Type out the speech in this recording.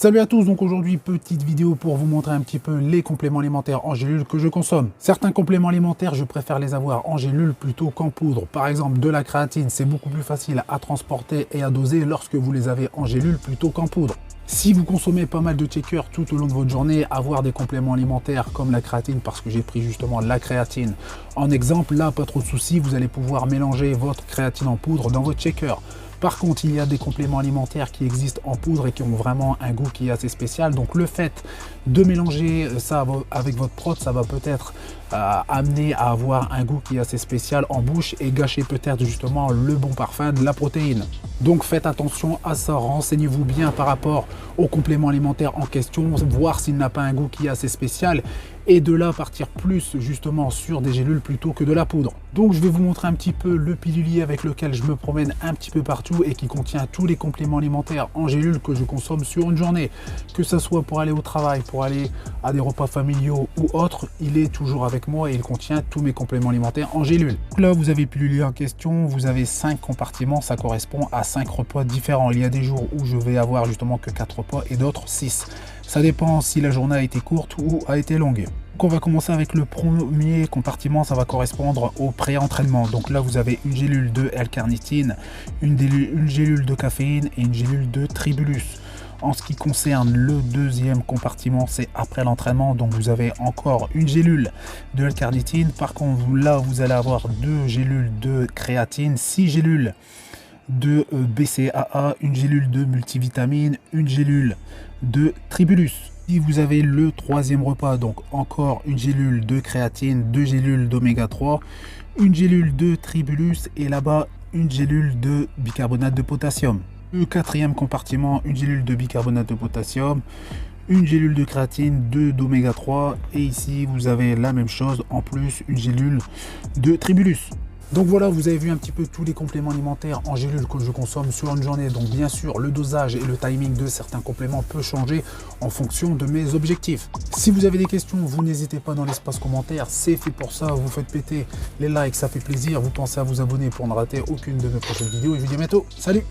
Salut à tous, donc aujourd'hui petite vidéo pour vous montrer un petit peu les compléments alimentaires en gélule que je consomme. Certains compléments alimentaires, je préfère les avoir en gélule plutôt qu'en poudre. Par exemple de la créatine, c'est beaucoup plus facile à transporter et à doser lorsque vous les avez en gélule plutôt qu'en poudre. Si vous consommez pas mal de shakers tout au long de votre journée, avoir des compléments alimentaires comme la créatine, parce que j'ai pris justement la créatine en exemple, là pas trop de soucis, vous allez pouvoir mélanger votre créatine en poudre dans votre shaker. Par contre, il y a des compléments alimentaires qui existent en poudre et qui ont vraiment un goût qui est assez spécial. Donc le fait de mélanger ça avec votre prot, ça va peut-être amener à avoir un goût qui est assez spécial en bouche et gâcher peut-être justement le bon parfum de la protéine. Donc faites attention à ça, renseignez-vous bien par rapport aux compléments alimentaires en question, voir s'il n'a pas un goût qui est assez spécial et de là partir plus justement sur des gélules plutôt que de la poudre. Donc je vais vous montrer un petit peu le pilulier avec lequel je me promène un petit peu partout et qui contient tous les compléments alimentaires en gélule que je consomme sur une journée, que ce soit pour aller au travail, pour aller à des repas familiaux ou autres, il est toujours avec moi et il contient tous mes compléments alimentaires en gélule. Là vous avez le pilulier en question, vous avez 5 compartiments, ça correspond à 5 repas différents. Il y a des jours où je vais avoir justement que 4 repas et d'autres 6. Ça dépend si la journée a été courte ou a été longue. Donc on va commencer avec le premier compartiment, ça va correspondre au pré-entraînement. Donc là vous avez une gélule de L-carnitine, une gélule de caféine et une gélule de tribulus. En ce qui concerne le deuxième compartiment, c'est après l'entraînement, donc vous avez encore une gélule de L-carnitine. Par contre là vous allez avoir 2 gélules de créatine, 6 gélules de BCAA, une gélule de multivitamine, une gélule de tribulus. Si vous avez le troisième repas, donc encore une gélule de créatine, 2 gélules d'oméga 3, une gélule de tribulus et là-bas une gélule de bicarbonate de potassium. Le quatrième compartiment, une gélule de bicarbonate de potassium, une gélule de créatine, 2 d'oméga 3 et ici vous avez la même chose, en plus une gélule de tribulus. Donc voilà, vous avez vu un petit peu tous les compléments alimentaires en gélule que je consomme sur une journée. Donc bien sûr, le dosage et le timing de certains compléments peut changer en fonction de mes objectifs. Si vous avez des questions, vous n'hésitez pas dans l'espace commentaire. C'est fait pour ça, vous faites péter les likes, ça fait plaisir. Vous pensez à vous abonner pour ne rater aucune de mes prochaines vidéos. Et je vous dis à bientôt. Salut!